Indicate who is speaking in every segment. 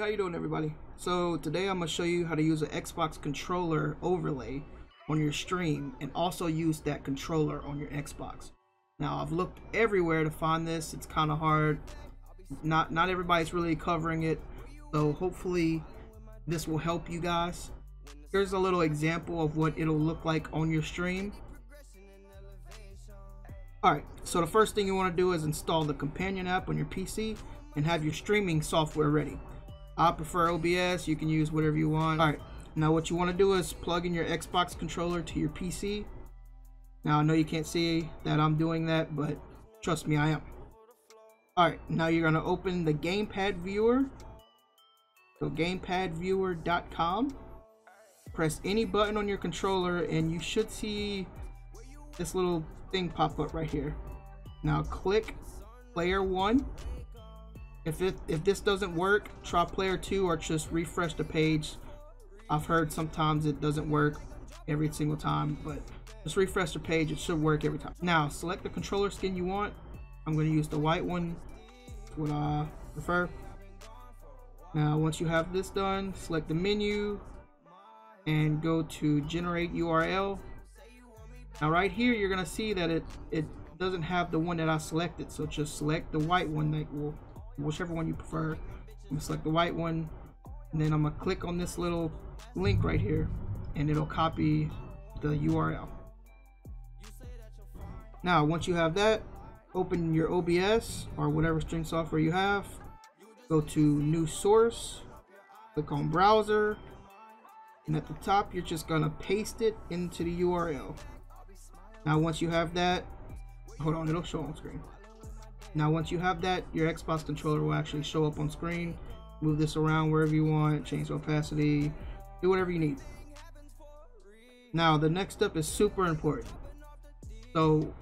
Speaker 1: how you doing, everybody? So today I'm gonna show you how to use an Xbox controller overlay on your stream and also use that controller on your Xbox. Now I've looked everywhere to find this. It's kind of hard. Not everybody's really covering it, so hopefully this will help you guys. Here's a little example of what it'll look like on your stream. Alright, so the first thing you want to do is install the companion app on your PC and have your streaming software ready. I prefer OBS, you can use whatever you want. Alright, now what you want to do is plug in your Xbox controller to your PC. Now I know you can't see that I'm doing that, but trust me, I am. Alright, now you're going to open the Gamepad Viewer. So gamepadviewer.com. Press any button on your controller and you should see this little thing pop up right here. Now click player 1. If this doesn't work, try player 2 or just refresh the page. I've heard sometimes it doesn't work every single time, but just refresh the page, it should work every time. Now select the controller skin you want. I'm going to use the white one, what I prefer. Now once you have this done, select the menu and go to generate URL. Now right here you're gonna see that it doesn't have the one that I selected, so just select the white one, that will, whichever one you prefer. I'm gonna select the white one and then I'm gonna click on this little link right here and it'll copy the URL. Now once you have that, open your OBS or whatever stream software you have, go to new source, click on browser, and at the top you're just gonna paste it into the URL. Now once you have that, hold on, it'll show on screen. Now once you have that, your Xbox controller will actually show up on screen. Move this around wherever you want, change the opacity, do whatever you need. Now the next step is super important. So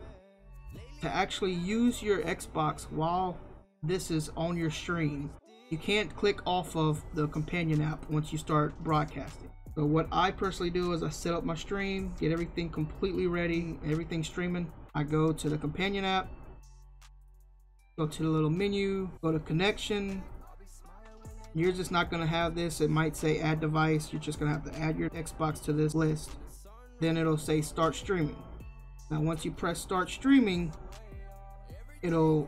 Speaker 1: to actually use your Xbox while this is on your stream, you can't click off of the companion app once you start broadcasting. So what I personally do is I set up my stream, get everything completely ready, everything streaming. I go to the companion app, go to the little menu, go to connection. You're just not gonna have this. It might say add device. You're just gonna have to add your Xbox to this list. Then it'll say start streaming. Now once you press start streaming, it'll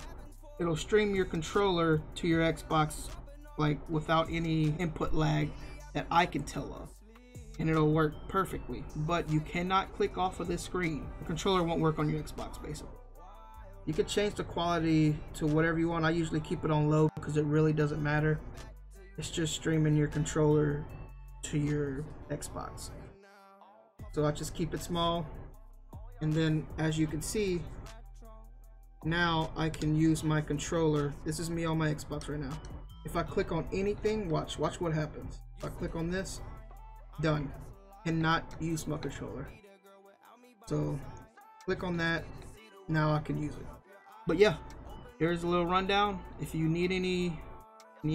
Speaker 1: stream your controller to your Xbox like without any input lag that I can tell of. And it'll work perfectly, but you cannot click off of this screen. The controller won't work on your Xbox basically. You can change the quality to whatever you want. I usually keep it on low because it really doesn't matter. It's just streaming your controller to your Xbox. So I just keep it small, and then as you can see, now I can use my controller. This is me on my Xbox right now. If I click on anything, watch what happens. If I click on this, done. Cannot use my controller. So click on that, now I can use it. But yeah, here's a little rundown. If you need any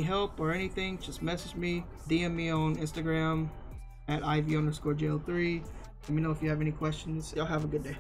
Speaker 1: help or anything, just message me, DM me on Instagram at IV_jail3. Let me know if you have any questions. Y'all have a good day.